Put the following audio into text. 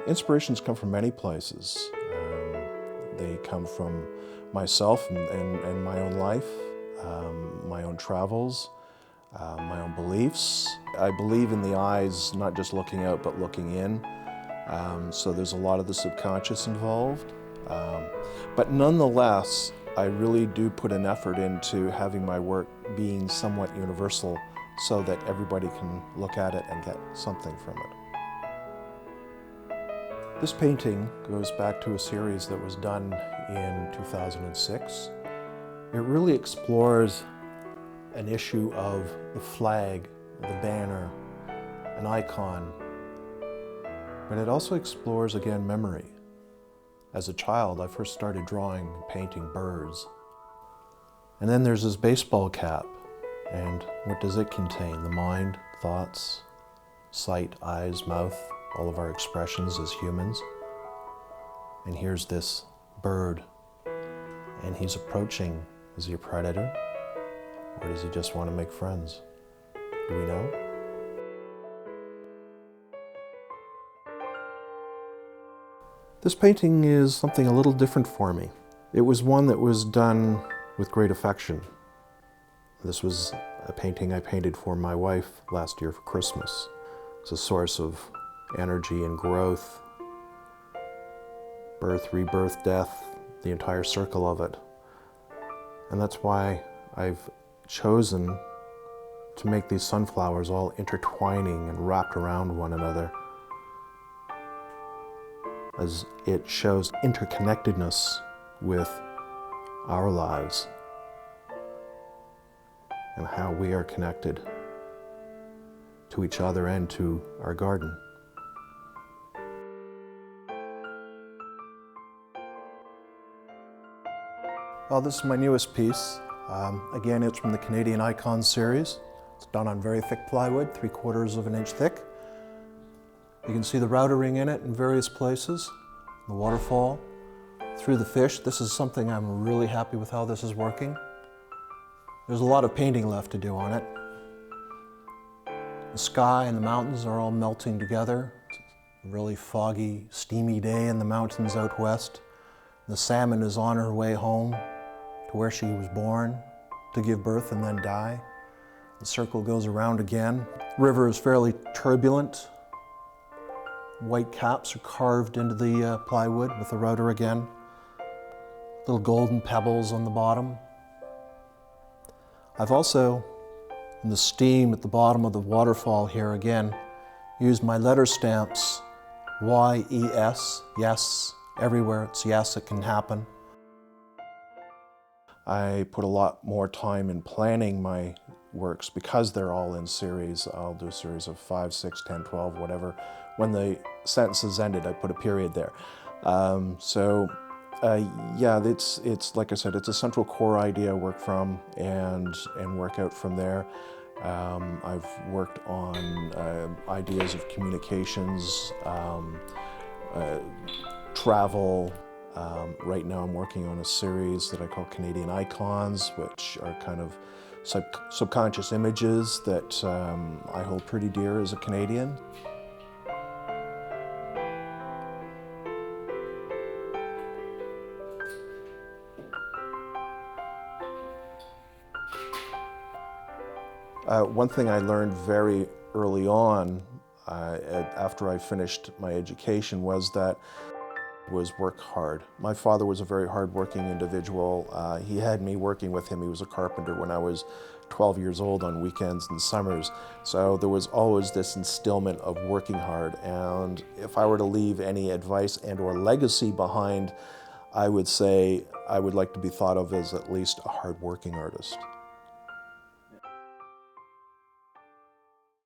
Inspirations come from many places. They come from myself and my own life, my own travels, my own beliefs. I believe in the eyes, not just looking out, but looking in. So there's a lot of the subconscious involved. But nonetheless, I really do put an effort into having my work being somewhat universal so that everybody can look at it and get something from it. This painting goes back to a series that was done in 2006. It really explores an issue of the flag, the banner, an icon, but it also explores, again, memory. As a child, I first started drawing and painting birds. And then there's this baseball cap, and what does it contain? The mind, thoughts, sight, eyes, mouth, all of our expressions as humans. And here's this bird, and he's approaching. Is he a predator? Or does he just want to make friends? Do we know? This painting is something a little different for me. It was one that was done with great affection. This was a painting I painted for my wife last year for Christmas. It's a source of energy and growth, birth, rebirth, death, the entire circle of it. And that's why I've chosen to make these sunflowers all intertwining and wrapped around one another, as it shows interconnectedness with our lives and how we are connected to each other and to our garden. Well, this is my newest piece. Again, it's from the Canadian Icons series. It's done on very thick plywood, 3/4 of an inch thick. You can see the router ring in it in various places, the waterfall, through the fish. This is something I'm really happy with how this is working. There's a lot of painting left to do on it. The sky and the mountains are all melting together. It's a really foggy, steamy day in the mountains out west. The salmon is on her way home to where she was born to give birth and then die. The circle goes around again. The river is fairly turbulent. White caps are carved into the plywood with the router again. Little golden pebbles on the bottom. I've also, in the steam at the bottom of the waterfall here again, used my letter stamps, Y-E-S, yes, everywhere it's yes, it can happen. I put a lot more time in planning my works because they're all in series. I'll do a series of 5, 6, 10, 12, whatever. When the sentence is ended, I put a period there. Yeah, it's like I said, it's a central core idea I work from and work out from there. I've worked on ideas of communications, travel. Right now I'm working on a series that I call Canadian Icons, which are kind of subconscious images that I hold pretty dear as a Canadian. One thing I learned very early on, after I finished my education, was work hard. My father was a very hard-working individual. He had me working with him. He was a carpenter when I was 12 years old on weekends and summers. So there was always this instillment of working hard. And if I were to leave any advice and/or legacy behind, I would say I would like to be thought of as at least a hard-working artist.